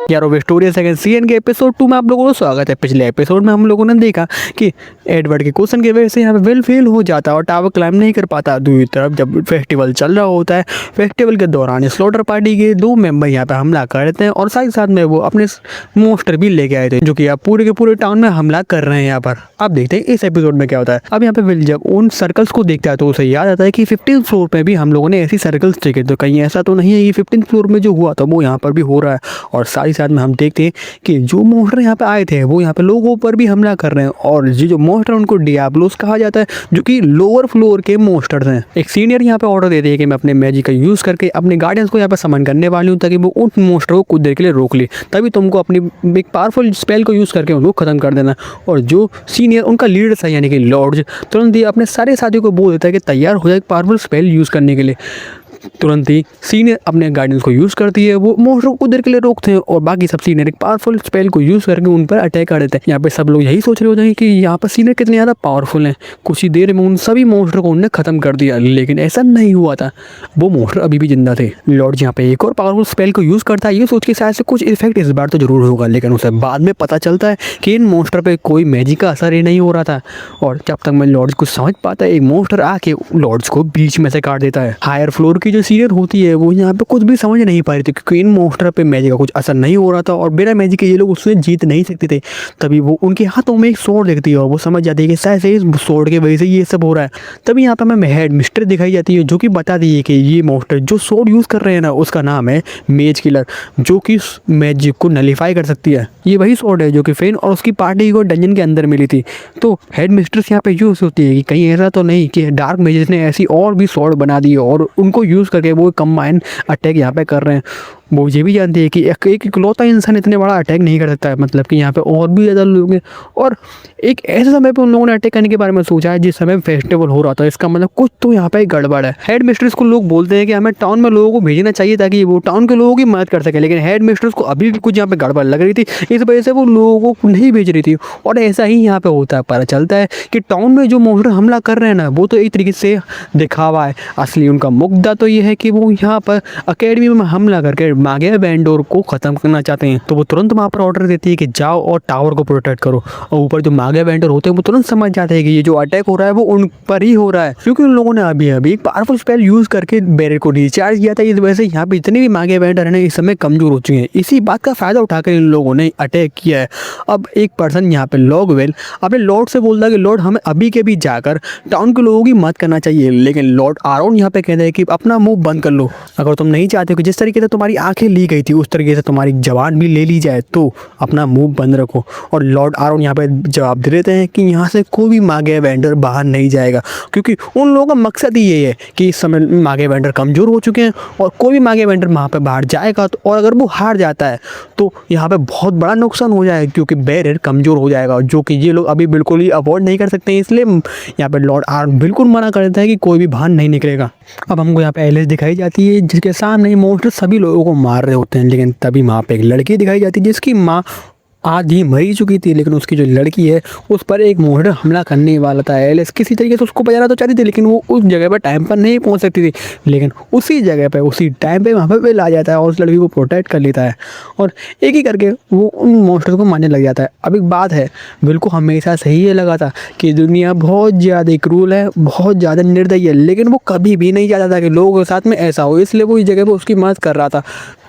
यार Victoria second season के episode 2 में आप लोगों को स्वागत है। पिछले एपिसोड में हम लोगों ने देखा कि एडवर्ड के क्वेश्चन की वजह से यहाँ पे विल फेल हो जाता है और टावर क्लाइंब नहीं कर पाता। दूसरी तरफ जब फेस्टिवल चल रहा होता है, फेस्टिवल के दौरान स्लॉटर पार्टी के 2 मेंबर यहाँ पे हमला कर देते हैं और साथ ही साथ में वो अपने मोस्टर भी लेके आए थे जो कि आप पूरे के पूरे टाउन में हमला कर रहे हैं। यहाँ पर आप देखते हैं इस एपिसोड में क्या होता है। अब यहाँ पे विल जब उन सर्कल्स को देखता है तो उसे याद आता है कि 15th फ्लोर पे भी हम लोगों ने ऐसी सर्कल्स देखे, तो कहीं ऐसा तो नहीं है कि 15th फ्लोर में जो हुआ था वो यहाँ पर भी हो रहा है। और साथ ही साथ में हम देखते हैं कि जो मोस्टर यहाँ पे आए थे वो यहाँ पे लोगों पर भी हमला कर रहे हैं और ये जो मोस्टर उनको डियाब्लोस कहा जाता है जो कि लोअर फ्लोर के मोस्टर्स हैं। एक सीनियर यहाँ पे ऑर्डर देते हैं कि मैं अपने मैजिक का यूज़ करके अपने गार्डियंस को यहाँ पे समन करने वाली हूँ ताकि वो उन मोस्टर को कुछ देर के लिए रोक ले, तभी तुमको अपनी एक पावरफुल स्पेल को यूज़ करके उनको खत्म कर देना। और जो सीनियर उनका लीडर था यानी कि लॉर्ड तुरंत ही अपने सारे साथियों को बोल देता है कि तैयार हो जाए एक पावरफुल स्पेल यूज़ करने के लिए। तुरंत ही सीनियर अपने गार्डियंस को यूज़ करती है, वो मोस्टर को देर के लिए रोकते हैं और बाकी सब सीनियर एक पावरफुल स्पेल को यूज़ करके उन पर अटैक कर देते हैं। यहाँ पे सब लोग यही सोच रहे होते हैं कि यहाँ पर सीनियर कितने ज़्यादा पावरफुल हैं, कुछ ही देर में उन सभी मोस्टर को उन्होंने ख़त्म कर दिया। लेकिन ऐसा नहीं हुआ था, वो मोस्टर अभी भी जिंदा थे। लॉर्ड यहाँ पे एक और पावरफुल स्पेल को यूज़ करता है, ये सोच के शायद से कुछ इफेक्ट इस बार तो जरूर होगा, लेकिन उसे बाद में पता चलता है कि इन मोस्टर पर कोई मैजिक का असर ही नहीं हो रहा था। और जब तक मैं लॉर्ड्स को समझ पाता है, एक मोस्टर आके लॉर्ड्स को बीच में से काट देता है। हायर फ्लोर की जो सीनियर होती है वो यहाँ पे कुछ भी समझ नहीं पा रही थी क्योंकि इन मोस्टर पे मैजिक का कुछ असर नहीं हो रहा था और बिना मैजिक के ये लोग उससे जीत नहीं सकते थे। तभी वो उनके हाथों में एक सोर्ड देखती है और वो समझ जाती है कि शायद से इस सोर्ड की वजह से ये सब हो रहा है। तभी यहाँ पे हमें हेड मिस्टर दिखाई जाती है जो कि बताती है कि ये मोस्टर जो सोर्ड यूज़ कर रहे हैं ना उसका नाम है मेज किलर, जो कि मैजिक को नलीफाई कर सकती है। ये वही सोर्ड है जो कि फेन और उसकी पार्टी को डंजन के अंदर मिली थी। तो हेड मिस्ट्रेस यहाँ पे यूज़ होती है कि कहीं ऐसा तो नहीं कि डार्क मेजिस ने ऐसी और भी सोर्ड बना दी और उनको यूज़ करके वो कंबाइन अटैक यहाँ पे कर रहे हैं। वो ये भी जानती है कि एक इकलौता इंसान इतने बड़ा अटैक नहीं कर सकता है, मतलब कि यहाँ पे और भी ज़्यादा लोग हैं। और एक ऐसे समय पे उन लोगों ने अटैक करने के बारे में सोचा है जिस समय फेस्टिवल हो रहा था, इसका मतलब कुछ तो यहाँ पे गड़बड़ है। हेड मिस्ट्रेस को लोग बोलते हैं कि हमें टाउन में लोगों को भेजना चाहिए ताकि वो टाउन के लोगों की मदद कर सके, लेकिन हेड मिस्ट्रेस को अभी भी कुछ यहाँ पे गड़बड़ लग रही थी, इस वजह से वो लोगों को नहीं भेज रही थी। और ऐसा ही यहाँ पे होता है, पता चलता है कि टाउन में जो मोस्टर हमला कर रहे हैं ना वो तो एक तरीके से दिखावा है, असली उनका मुद्दा तो ये है कि वो यहाँ पर अकेडमी में हमला करके मागिया वेंडोर को खत्म करना चाहते हैं। तो वो तुरंत वहाँ पर ऑर्डर देती है कि जाओ और टावर को प्रोटेक्ट करो। और ऊपर जो मागिया वेंडोर होते हैं वो तुरंत समझ जाते हैं कि ये जो अटैक हो रहा है वो उन पर ही हो रहा है, क्योंकि उन लोगों ने अभी एक पावरफुल स्पेल यूज करके बैरियर को रिचार्ज किया था। इस वजह से यहाँ पे जितने भी मागिया वेंडर है ना इस समय कमजोर हो चुके हैं। इसी बात का फायदा उठाकर इन लोगों ने अटैक किया है। अब एक पर्सन यहाँ पे लॉगवेल अपने लॉर्ड से बोलता है कि लॉर्ड हमें अभी के भी जाकर टाउन के लोगों की मदद करना चाहिए, लेकिन लॉर्ड आरोन यहाँ पे कहते हैं कि अपना मुंह बंद कर लो। अगर तुम नहीं चाहते कि जिस तरीके से तुम्हारी आंखें ली गई थी उस तरीके से तुम्हारी जबान भी ले ली जाए तो अपना मुंह बंद रखो। और लॉर्ड आरोन यहाँ पे जवाब दे देते हैं कि यहाँ से कोई भी मागिया वेंडर बाहर नहीं जाएगा, क्योंकि उन लोगों का मकसद ही ये है कि इस समय मागिया वेंडर कमज़ोर हो चुके हैं और कोई भी मागिया वेंडर वहाँ पे बाहर जाएगा तो, और अगर वो हार जाता है तो यहाँ पे बहुत बड़ा नुकसान हो जाएगा क्योंकि बैरियर कमज़ोर हो जाएगा, जो कि ये लोग अभी बिल्कुल ही अवॉइड नहीं कर सकते हैं। इसलिए यहाँ पे लॉर्ड आरोन बिल्कुल मना कर देता है कि कोई भी बाहर नहीं निकलेगा। अब हमको यहाँ पे एलिस दिखाई जाती है जिसके सामने मोस्टर सभी लोगों को मार रहे होते हैं, लेकिन तभी वहाँ पे एक लड़की दिखाई जाती है जिसकी माँ आधी मरी चुकी थी, लेकिन उसकी जो लड़की है उस पर एक मोस्टर हमला करने वाला था। एलिस किसी तरीके से उसको बचाना तो चाहती थी, लेकिन वो उस जगह पर टाइम पर नहीं पहुंच सकती थी। लेकिन उसी जगह पर उसी टाइम पे वहाँ पर विल आ जाता है और उस लड़की को प्रोटेक्ट कर लेता है और एक ही करके वो उन मोस्टर को मारने लग जाता है। अब एक बात है, विल को हमेशा से ही ये लगा था कि दुनिया बहुत ज़्यादा क्रूर है, बहुत ज़्यादा निर्दयी है, लेकिन वो कभी भी नहीं चाहता था कि लोगों के साथ में ऐसा हो, इसलिए वो इस जगह पर उसकी मदद कर रहा था।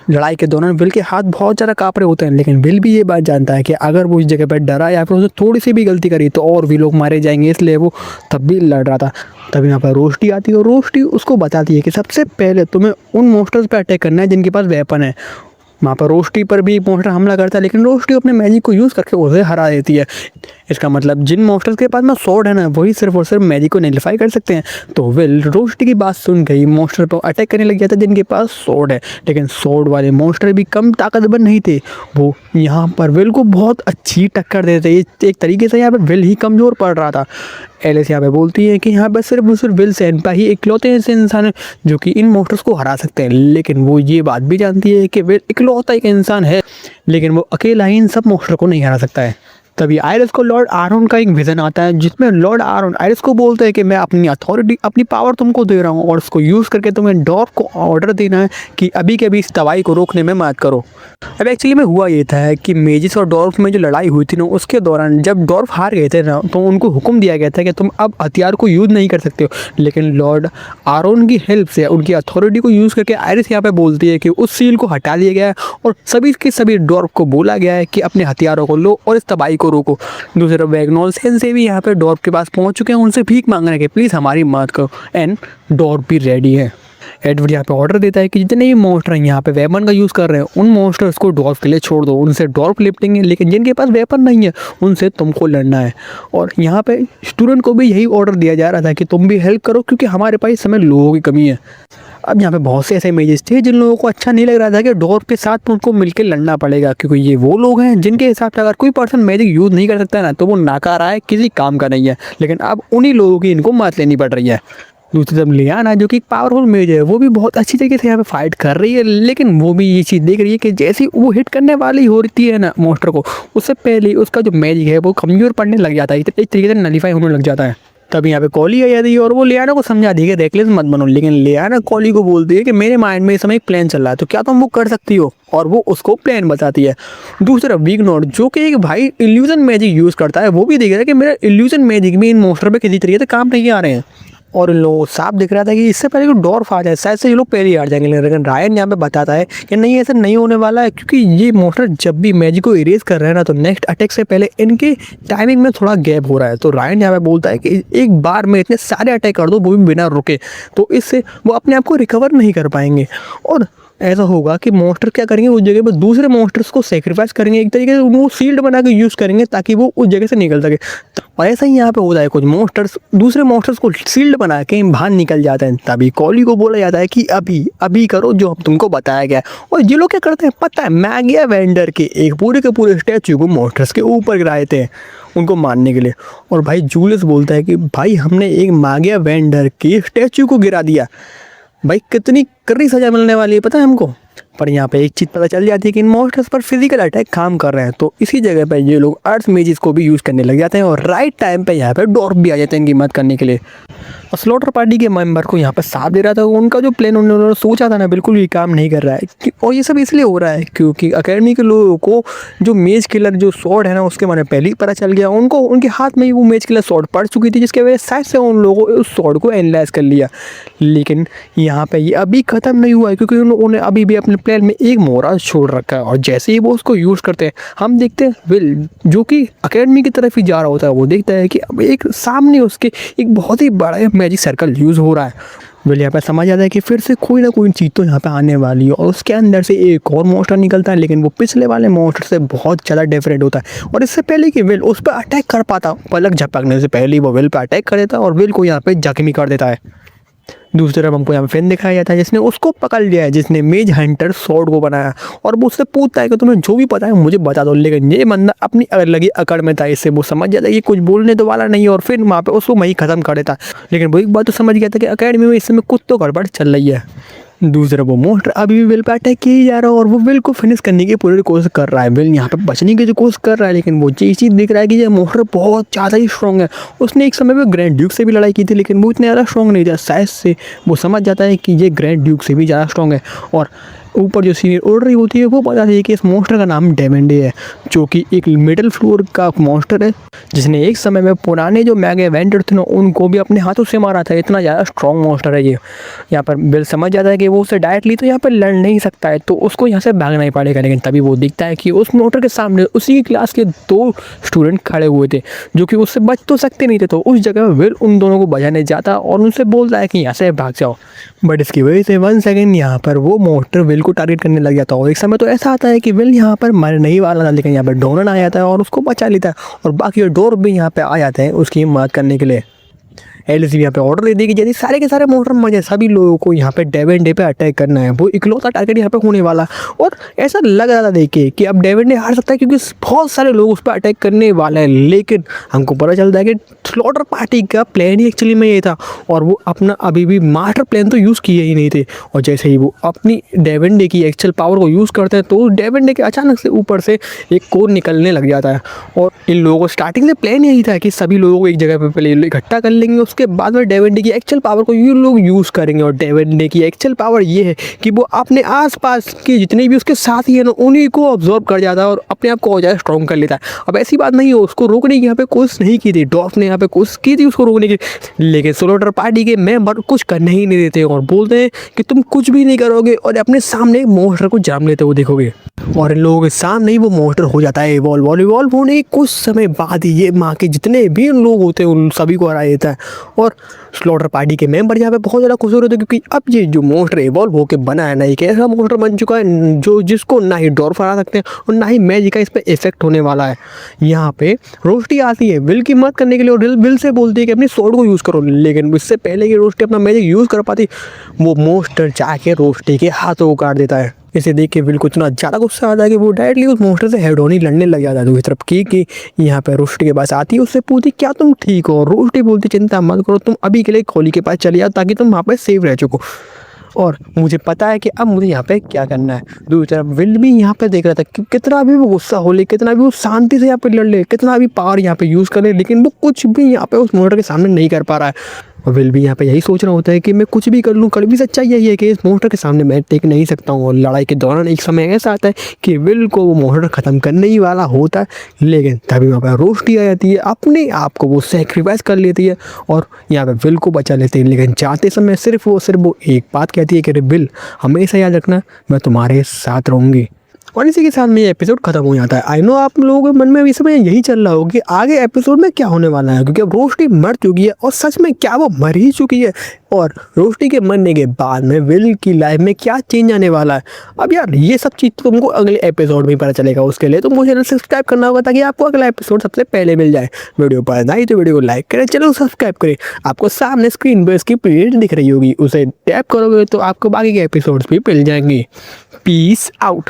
लड़ाई के दौरान विल के हाथ बहुत ज़्यादा काँप रहे होते हैं, लेकिन विल भी ये बात जानता है कि अगर वो इस जगह पर डरा या फिर उसने थोड़ी सी भी गलती करी तो और भी लोग मारे जाएंगे, इसलिए वो तब भी लड़ रहा था। तभी यहाँ पर रोस्टी आती है और रोस्टी उसको बताती है कि सबसे पहले तुम्हें उन मोस्टर्स पर अटैक करना है जिनके पास वेपन है। वहाँ पर रोस्टी पर भी मोस्टर हमला करता है, लेकिन रोस्टी अपने मैजिक को यूज़ करके उसे हरा देती है। इसका मतलब जिन मोस्टर्स के पास में सोर्ड है ना वही सिर्फ और सिर्फ मैजिक को नलिफाई कर सकते हैं। तो विल रोस्टी की बात सुन गई मोस्टर पर अटैक करने लग जाता है जिनके पास सोर्ड है, लेकिन सोर्ड वाले मोस्टर भी कम ताकतवर नहीं थे। वो यहाँ पर विल को बहुत अच्छी टक्कर देते, एक तरीके से यहाँ पर विल ही कमज़ोर पड़ रहा था। एलिस यहाँ पे बोलती है कि यहाँ पर सिर्फ विल सेनपा ही इकलौते ऐसे इंसान है जो कि इन मोस्टर्स को हरा सकते हैं, लेकिन वो ये बात भी जानती है कि विल इकलौता एक इंसान है, लेकिन वो अकेला ही इन सब मोस्टर को नहीं हरा सकता है। तभी आयरिस को लॉर्ड आरोन का एक विजन आता है जिसमें लॉर्ड आरोन आयरिस को बोलते हैं कि मैं अपनी अथॉरिटी, अपनी पावर तुमको दे रहा हूँ और उसको यूज़ करके तुम्हें डॉर्फ को ऑर्डर देना है कि अभी के अभी इस तबाही को रोकने में मदद करो। अब एक्चुअली में हुआ ये था कि मेजिस और डॉर्फ में जो लड़ाई हुई थी ना, उसके दौरान जब डॉर्फ हार गए थे ना, तो उनको हुक्म दिया गया था कि तुम अब हथियार को यूज़ नहीं कर सकते हो। लेकिन लॉर्ड आरोन की हेल्प से, उनकी अथॉरिटी को यूज़ करके आयरिस यहाँ पे बोलती है कि उस सील को हटा दिया गया है और सभी के सभी डॉर्फ को बोला गया है कि अपने हथियारों को लो और इस तबाही को रोको। दूसरी तरफ वैगनॉल से भी यहाँ पे डॉर्फ के पास पहुँच चुके हैं, उनसे भीख मांग रहे हैं कि प्लीज़ हमारी मदद करो, एंड डॉर्फ भी रेडी है। एडवर्ड यहाँ पे ऑर्डर देता है कि जितने भी मॉन्स्टर हैं यहाँ पे वेपन का यूज़ कर रहे हैं, उन मॉन्स्टर्स को डॉर्फ के लिए छोड़ दो, उनसे डॉर्फ लिफ्टिंग है, लेकिन जिनके पास वेपन नहीं है उनसे तुमको लड़ना है। और यहाँ पे स्टूडेंट को भी यही ऑर्डर दिया जा रहा था कि तुम भी हेल्प करो क्योंकि हमारे पास इस समय लोगों की कमी है। अब यहाँ पे बहुत से ऐसे इमेजेस थे जिन लोगों को अच्छा नहीं लग रहा था कि डॉर्फ के साथ उनको मिलकर लड़ना पड़ेगा, क्योंकि ये वो लोग हैं जिनके हिसाब से अगर कोई पर्सन मैजिक यूज़ नहीं कर सकता ना तो वो नाकारा है, किसी काम का नहीं है। लेकिन अब उन्हीं लोगों की इनको मदद लेनी पड़ रही है। दूसरी तरफ लियाना जो कि एक पावरफुल मेज है, वो भी बहुत अच्छी तरीके से यहाँ पे फाइट कर रही है, लेकिन वो भी ये चीज़ देख रही है कि जैसी वो हिट करने वाली होती है ना मॉन्स्टर को, उससे पहले उसका जो मैजिक है वो कमज़ोर पड़ने लग जाता है, एक तरीके से नलीफाई होने लग जाता है। तब यहाँ पे कॉली आ जाती है और वो लियाना को समझा दी कि रेकलेस मत बनो, लेकिन लियाना कॉली को बोलती है कि मेरे माइंड में इस समय एक प्लान चल रहा है, तो क्या तुम वो कर सकती हो, और वो उसको प्लान बताती है। दूसरी तरफ विगनोड जो कि एक भाई इल्यूजन मैजिक यूज़ करता है, वो भी देख रहा है कि मेरा इल्यूजन मैजिक भी इन मॉन्स्टर पे किसी तरीके से काम नहीं आ रहे हैं, और इन लोगों को साफ दिख रहा था कि इससे पहले कि डॉर्फ आ जाए शायद से ये लोग पहले ही हार जाएंगे। लेकिन रायन यहाँ पे बताता है कि नहीं, ऐसा नहीं होने वाला है, क्योंकि ये मॉन्स्टर जब भी मैजिक को इरेज कर रहे हैं ना, तो नेक्स्ट अटैक से पहले इनके टाइमिंग में थोड़ा गैप हो रहा है। तो रायन यहाँ पे बोलता है कि एक बार में इतने सारे अटैक कर दो, वो भी बिना रुके, तो इससे वो अपने आप को रिकवर नहीं कर पाएंगे, और ऐसा होगा कि मॉन्स्टर क्या करेंगे, उस जगह पर दूसरे मॉन्स्टर्स को सेक्रीफाइस करेंगे, एक तरीके से उनको शील्ड बना के यूज़ करेंगे ताकि वो उस जगह से निकल सके। और ऐसा ही यहाँ पे होता है, कुछ मॉन्स्टर्स दूसरे मॉन्स्टर्स को शील्ड बना के बाहर निकल जाते हैं। तभी कॉली को बोला जाता है कि अभी अभी करो जो तुमको बताया गया, और ये लोग क्या करते हैं पता है, मैगिया वेंडर के एक पूरे के पूरे स्टैचू को मॉन्स्टर्स के ऊपर गिराए थे उनको मारने के लिए। और भाई जूलियस बोलता है कि भाई हमने एक मैगिया वेंडर के स्टैचू को गिरा दिया, भाई कितनी कड़ी सजा मिलने वाली है पता है हमको। पर यहाँ पे एक चीज़ पता चल जाती है कि इन मॉन्स्टर्स पर फिजिकल अटैक काम कर रहे हैं, तो इसी जगह पे ये लोग अर्थ मेजिस को भी यूज़ करने लग जाते हैं, और राइट टाइम पे यहाँ पे डॉर्फ भी आ जाते हैं इनकी मदद करने के लिए। और स्लॉटर पार्टी के मेंबर को यहाँ पे साथ दे रहा था, उनका जो प्लान उन्होंने सोचा था ना बिल्कुल ये काम नहीं कर रहा है, और ये सब इसलिए हो रहा है क्योंकि अकेडमी के लोगों को जो मेज किलर जो स्वॉर्ड है ना उसके बारे में पहले ही पता चल गया, उनको उनके हाथ में ही वो मेज किलर स्वॉर्ड पड़ चुकी थी, जिसके वजह शायद से उन लोगों को उस स्वॉर्ड को एनालाइज कर लिया। लेकिन यहाँ पे ये अभी ख़त्म नहीं हुआ है, क्योंकि उन्होंने अभी भी अपने प्लान में एक मोरा छोड़ रखा है, और जैसे ही वो उसको यूज़ करते हैं हम देखते हैं विल जो कि अकेडमी की तरफ ही जा रहा होता है, वो देखता है कि अब एक सामने उसके एक बहुत ही बड़ा मैजिक सर्कल यूज़ हो रहा है। विल यहाँ पर समझ आता है कि फिर से कोई ना कोई चीज़ तो यहाँ पे आने वाली है, और उसके अंदर से एक और मॉन्स्टर निकलता है, लेकिन वो पिछले वाले मॉन्स्टर से बहुत ज़्यादा डिफरेंट होता है। और इससे पहले कि विल उस पर अटैक कर पाता, पलक झपकने से पहले वो विल पर अटैक कर देता है और विल को यहाँ पे जख्मी कर देता है। दूसरी तरफ हमको यहाँ पे फिन दिखाया जाता है जिसने उसको पकड़ लिया है, जिसने मेज हंटर स्वॉर्ड को बनाया, और वो उससे पूछता है कि तुम्हें जो भी पता है मुझे बता दो। लेकिन ये बंदा अपनी लगी अकड़ में था, इससे वो समझ जाता है कि कुछ बोलने तो वाला नहीं है, और फिर वहाँ पे उसको वहीं ख़त्म कर देता। लेकिन वो एक बात तो समझ गया था कि अकेडमी में इस समय कुछ तो गड़बड़ चल रही है। दूसरा वो मॉन्स्टर अभी भी विल पे अटैक किया ही जा रहा है, और वो विल को फिनिश करने की पूरी कोशिश कर रहा है। विल यहाँ पे बचने की जो कोशिश कर रहा है, लेकिन वो ये चीज़ दिख रहा है कि ये मॉन्स्टर बहुत ज़्यादा ही स्ट्रॉन्ग है। उसने एक समय में ग्रैंड ड्यूक से भी लड़ाई की थी, लेकिन वो इतना ज़्यादा स्ट्रॉन्ग नहीं था। शायद से वो समझ जाता है कि ये ग्रैंड ड्यूक से भी ज़्यादा स्ट्रॉन्ग है, और ऊपर जो सीनियर ऑर्डर रही होती है वो पता थी कि इस मॉन्स्टर का नाम डेमेंडे है, जो कि एक मिडिल फ्लोर का मॉन्स्टर है, जिसने एक समय में पुराने जो मैगे वेंडर थे ना उनको भी अपने हाथों से मारा था। इतना ज़्यादा स्ट्रॉन्ग मॉन्स्टर है ये। यहाँ पर बिल समझ जाता है कि वो उसे डायरेक्टली तो यहाँ पर लड़ नहीं सकता है, तो उसको यहाँ से भागना ही पड़ेगा। लेकिन तभी वो दिखता है कि उस मॉन्स्टर के सामने उसी क्लास के 2 स्टूडेंट खड़े हुए थे, जो कि उससे बच तो सकते नहीं थे। तो उस जगह विल उन दोनों को बचाने जाता और उनसे बोलता है कि यहाँ से भाग जाओ, बट इसकी वजह से 1 सेकेंड यहाँ पर वो मॉन्स्टर विल को टारगेट करने लग जाता है। और एक समय तो ऐसा आता है कि विल यहाँ पर मरने ही वाला था, लेकिन यहाँ पर डोनन आ जाता है और उसको बचा लेता है, और बाकी डोर भी यहाँ पे आ जाते हैं उसकी मदद करने के लिए। एलिस भी यहाँ पे ऑर्डर दे देगी जैसे सारे के सारे मॉन्स्टर मर जाए, सभी लोगों को यहाँ पे डेवन डे पे अटैक करना है, वो इकलौता टारगेट यहाँ पे होने वाला। और ऐसा लग रहा था देख के कि अब डेवन डे हार सकता है क्योंकि बहुत सारे लोग उस पर अटैक करने वाले हैं, लेकिन हमको पता चलता है कि स्लॉटर पार्टी का प्लान ही एक्चुअली में ये था और वो अपना अभी भी मास्टर प्लान तो यूज़ किए ही नहीं थे। और जैसे ही वो अपनी डेवन डे की एक्चुअल पावर को यूज़ करते हैं तो डेवन डे के अचानक से ऊपर से एक कोर निकलने लग जाता है। और इन लोगों को स्टार्टिंग से प्लान यही था कि सभी लोगों को एक जगह पे पहले इकट्ठा कर लेंगे, उसके बाद में डेवन डे की एक्चुअल पावर को ये लोग यूज़ करेंगे। और डेवन डे की एक्चुअल पावर ये है कि वो अपने आसपास के जितने भी उसके साथी हैं ना उन्हीं को ऑब्जॉर्व कर जाता है और अपने आप को और ज़्यादा स्ट्रॉन्ग कर लेता है। अब ऐसी बात नहीं है, उसको रोकने की यहाँ पे कोशिश नहीं की थी, डॉर्फ ने यहाँ पे कोशिश की थी उसको रोकने की, लेकिन स्लॉटर पार्टी के मेंबर कुछ करने ही नहीं देते और बोलते हैं कि तुम कुछ भी नहीं करोगे और अपने सामने मॉन्स्टर को जाम लेते हुए देखोगे। और इन लोगों के सामने ही वो मॉन्स्टर हो जाता है इवॉल्व होने के कुछ समय बाद ही ये माँ के जितने भी लोग होते हैं उन सभी को हरा देता है। और स्लॉटर पार्टी के मेंबर यहाँ पे बहुत ज़्यादा खुश हो रहे थे क्योंकि अब ये जो मॉन्स्टर इवॉल्व होकर बना है ना एक ऐसा मॉन्स्टर बन चुका है जो जिसको ना ही डॉर्फ हरा सकते हैं और ना ही मैजिक का इस पर इफेक्ट होने वाला है। यहाँ पे रोस्टी आती है विल की मदद करने के लिए और विल से बोलती है कि अपनी स्वॉर्ड को यूज़ करो, लेकिन इससे पहले कि रोस्टी अपना मैजिक यूज़ कर पाती वो मॉन्स्टर जाके रोस्टी के हाथों को काट देता है। इसे देख के विल को इतना ज़्यादा गुस्सा आता है कि वो डायरेक्टली उस मॉन्स्टर से हेड ऑन ही लड़ने लग जाता है दूसरी तरफ की यहाँ पे रोस्टी के पास आती है, उससे पूछती क्या तुम ठीक हो। रोस्टी बोलती चिंता मत करो, तुम अभी के लिए खोली के पास चले जाओ ताकि तुम वहाँ पे सेफ रह चुको और मुझे पता है कि अब मुझे यहाँ पे क्या करना है। दूसरी तरफ विल भी यहाँ पे देख रहा था कि कितना भी वो गुस्सा हो ले, कितना भी वो शांति से यहाँ पे लड़ ले, कितना भी पावर यहाँ पे यूज़ कर ले, लेकिन वो कुछ भी यहाँ पे उस मॉन्स्टर के सामने नहीं कर पा रहा है। और विल भी यहाँ पे यही सोच रहा होता है कि मैं कुछ भी कर लूँ, कड़वी सच्चाई यही है कि इस मॉन्स्टर के सामने मैं टिक नहीं सकता हूँ। और लड़ाई के दौरान एक समय ऐसा आता है कि विल को वो मॉन्स्टर ख़त्म करने ही वाला होता है, लेकिन तभी वहाँ पर रोस्टी आ जाती है, अपने आप को वो सेक्रीफाइस कर लेती है और यहाँ पे विल को बचा लेती है। लेकिन जाते समय सिर्फ वो एक बात कहती है कि अरे विल हमेशा याद रखना मैं तुम्हारे साथ रहूँगी। और इसी के साथ में ये एपिसोड खत्म हो जाता है। आई नो आप लोगों के मन में अभी समय यही चल रहा होगा कि आगे एपिसोड में क्या होने वाला है, क्योंकि अब रोस्टी मर चुकी है और सच में क्या वो मर ही चुकी है और रोस्टी के मरने के बाद में विल की लाइफ में क्या चेंज आने वाला है। अब यार ये सब चीज़ तुमको अगले एपिसोड में पता चलेगा, उसके लिए तुमको चैनल सब्सक्राइब करना होगा ताकि आपको अगला एपिसोड सबसे पहले मिल जाए। वीडियो पसंद आई तो वीडियो को लाइक करें, चैनल को सब्सक्राइब करें। आपको सामने स्क्रीन पर इसकी प्लेलिस्ट दिख रही होगी, उसे टैप करोगे तो आपको बाकी के एपिसोड्स भी मिल जाएंगे। Peace out.